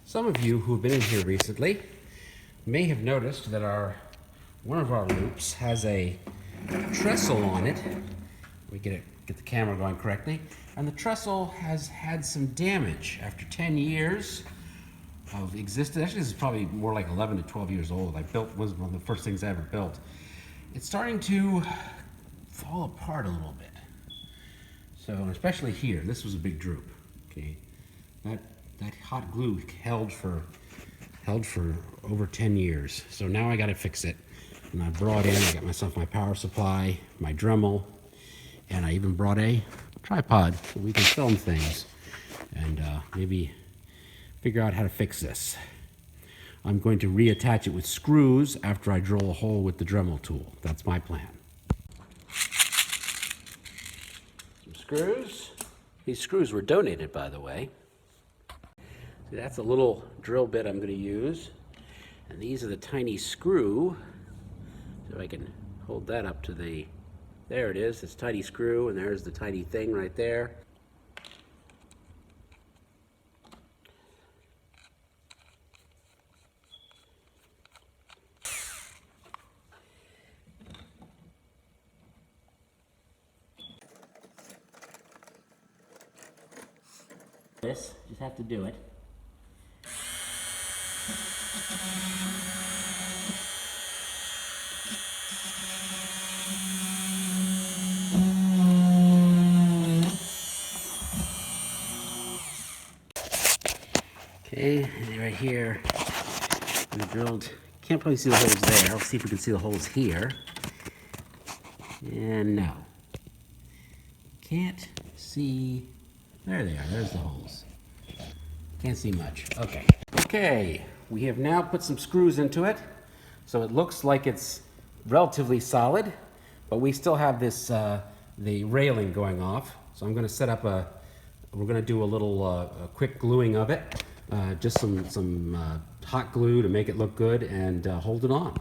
Some of you who have been in here recently may have noticed that one of our loops has a trestle on it. We get the camera going correctly. And the trestle has had some damage after 10 years of existence. Actually, this is probably more like 11 to 12 years old. Was one of the first things I ever built. It's starting to fall apart a little bit. So, especially here, this was a big droop. Okay, that hot glue held for over 10 years. So now I got to fix it. And I got myself my power supply, my Dremel, and I even brought a tripod so we can film things and maybe figure out how to fix this. I'm going to reattach it with screws after I drill a hole with the Dremel tool. That's my plan. Some screws. These screws were donated, by the way. See, that's a little drill bit I'm going to use. And these are the tiny screw. So I can hold that up to there it is, this tiny screw, and there's the tiny thing right there. Just have to do it. Okay, and right here, we drilled, can't probably see the holes there. Let's see if we can see the holes here. And no. Can't see, there they are, there's the holes. Can't see much, okay. Okay, we have now put some screws into it, so it looks like it's relatively solid, but we still have this, the railing going off. So I'm gonna set up we're gonna do a little a quick gluing of it. Just some hot glue to make it look good and hold it on.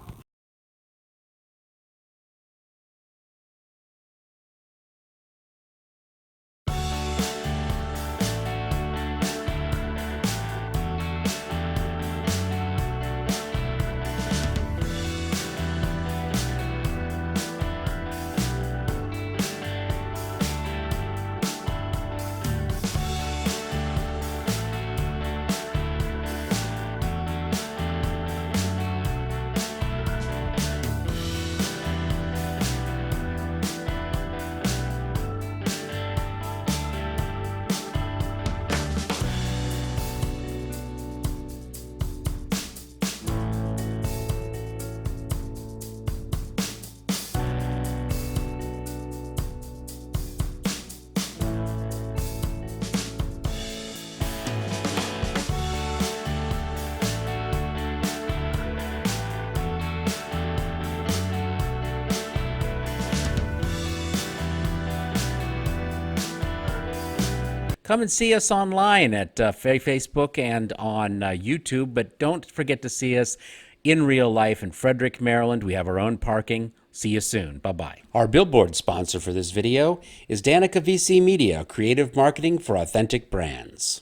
Come and see us online at Facebook and on YouTube, but don't forget to see us in real life in Frederick, Maryland. We have our own parking. See you soon. Bye-bye. Our billboard sponsor for this video is Danica VC Media, creative marketing for authentic brands.